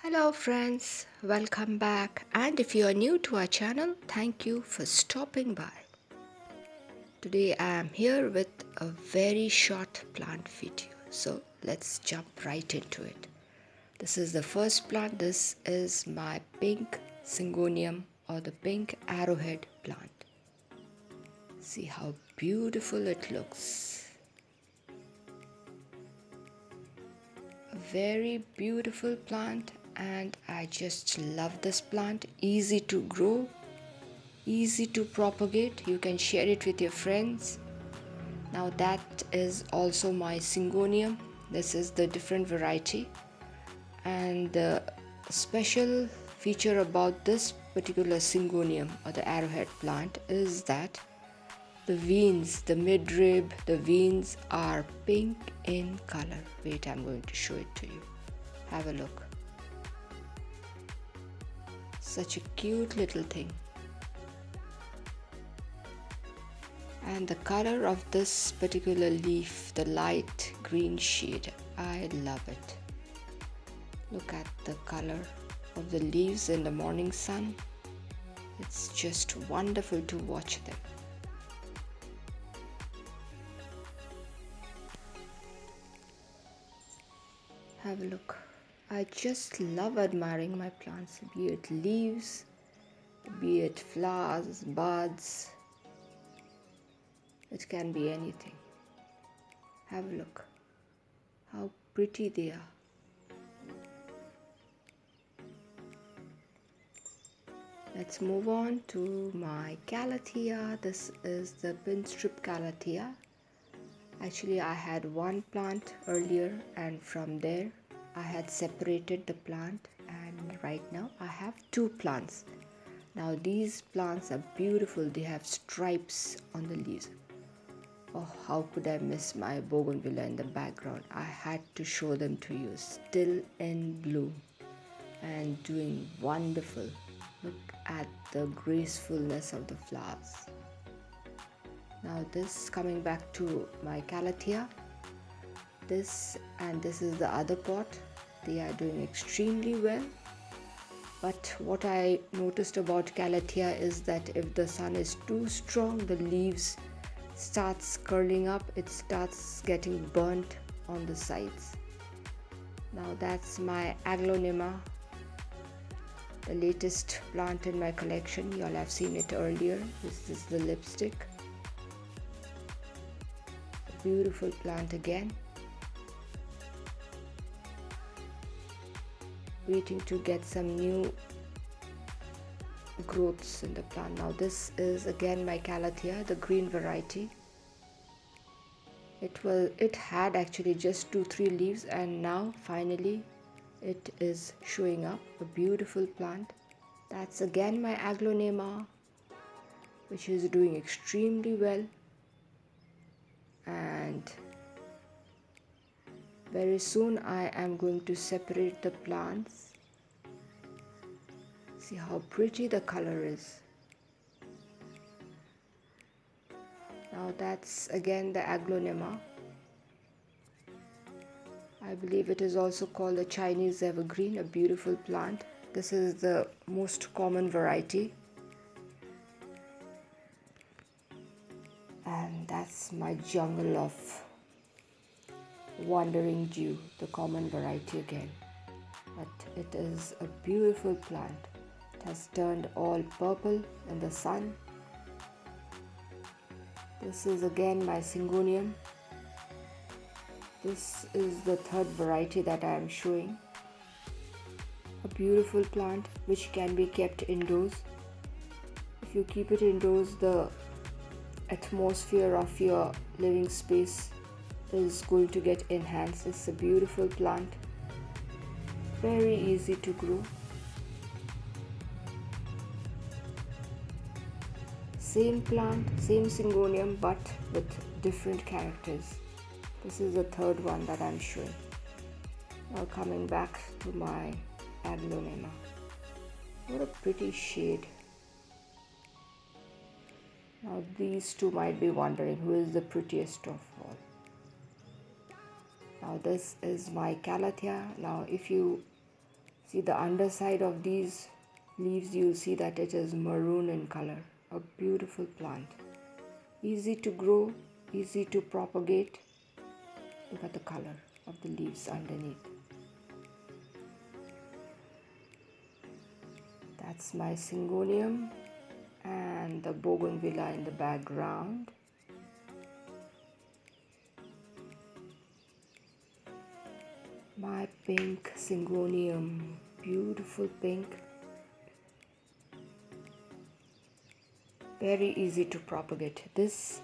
Hello friends, welcome back, and if you are new to our channel, thank you for stopping by. Today I am here with a very short plant video, so let's jump right into it. This is the first plant. This is my pink syngonium or the pink arrowhead plant. See how beautiful it looks. A very beautiful plant, and I just love this plant. Easy to grow, easy to propagate. You can share it with your friends. Now that is also my syngonium. This is the different variety, and the special feature about this particular syngonium or the arrowhead plant is that the veins, the midrib, the veins are pink in color. Wait, I'm going to show it to you. Have a look. Such a cute little thing. And the color of this particular leaf, the light green shade, I love it. Look at the color of the leaves in the morning sun. It's just wonderful to watch them. Have a look. I just love admiring my plants, be it leaves, be it flowers, buds. It can be anything. Have a look. How pretty they are. Let's move on to my calathea. This is the pinstrip calathea. Actually, I had one plant earlier, and from there I had separated the plant, and right now I have two plants. Now these plants are beautiful. They have stripes on the leaves. Oh, how could I miss my bougainvillea in the background? I had to show them to you. Still in bloom and doing wonderful. Look at the gracefulness of the flowers. Now this, coming back to my calathea, this is the other pot. They are doing extremely well. But what I noticed about calathea is that if the sun is too strong, the leaves starts curling up. It starts getting burnt on the sides. Now that's my aglaonema, the latest plant in my collection. You all have seen it earlier. This is the lipstick. Beautiful plant again. Waiting to get some new growths in the plant. Now this is again my calathea, the green variety. It had actually just 2-3 leaves, and now finally it is showing up. A beautiful plant. That's again my aglaonema, which is doing extremely well. And very soon I am going to separate the plants. See how pretty the color is. Now that's again the aglaonema. I believe it is also called the Chinese evergreen, a beautiful plant. This is the most common variety. And that's my jungle of wandering dew, the common variety again. But it is a beautiful plant. It has turned all purple in the sun. This is again my syngonium. This is the third variety that I am showing. A beautiful plant which can be kept indoors. If you keep it indoors, the atmosphere of your living space is going to get enhanced. It's a beautiful plant, very easy to grow. Same plant, same syngonium, but with different characters. This is the third one that I'm showing. Now coming back to my aglaonema. What a pretty shade. Now these two might be wondering who is the prettiest of all. Now this is my calathea. Now if you See the underside of these leaves, you'll see that it is maroon in color. A beautiful plant. Easy to grow, easy to propagate. Look at the color of the leaves underneath. That's my syngonium and the bougainvillea in the background. My pink syngonium, beautiful pink. Very easy to propagate. This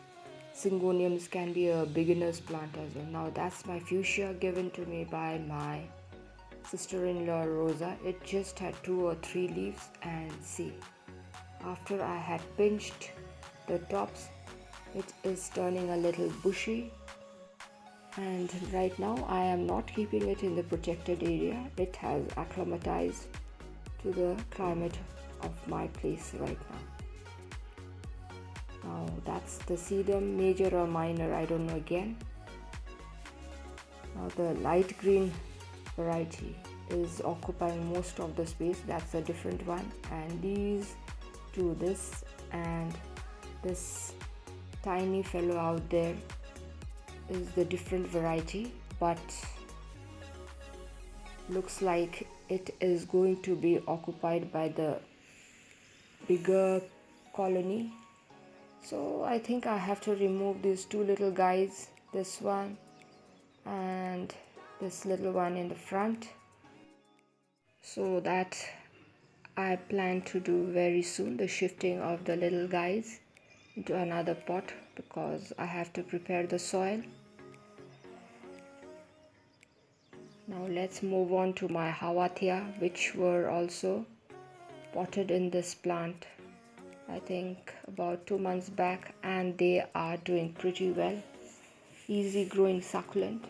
syngoniums can be a beginner's plant as well. Now that's my fuchsia given to me by my sister-in-law Rosa. It just had 2 or 3 leaves, and see, after I had pinched the tops, it is turning a little bushy. And right now I am not keeping it in the protected area. It has acclimatized to the climate of my place right now. Now that's the sedum, major or minor, I don't know again. Now the light green variety is occupying most of the space. That's a different one. And these two, this and this tiny fellow out there, is the different variety, but looks like it is going to be occupied by the bigger colony. So I think I have to remove these 2 little guys, this one and this little one in the front. So that I plan to do very soon, the shifting of the little guys into another pot, because I have to prepare the soil. Now let's move on to my Hawatia, which were also potted in this plant, I think about 2 months back, and they are doing pretty well. Easy growing succulent.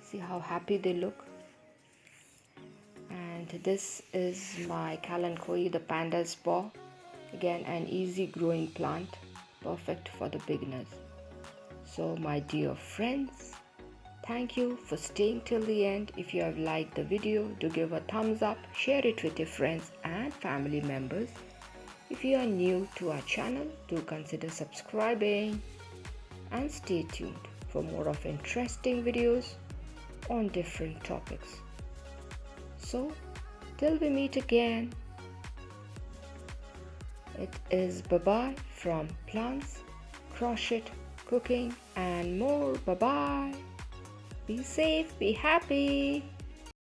See how happy they look. And this is my Kalanchoe, the panda's paw. Again, an easy growing plant, perfect for the beginners. So my dear friends, thank you for staying till the end. If you have liked the video, do give a thumbs up, share it with your friends and family members. If you are new to our channel, do consider subscribing and stay tuned for more of interesting videos on different topics. So, till we meet again, it is bye-bye from plants, crochet, cooking and more. Bye-bye. Be safe, be happy.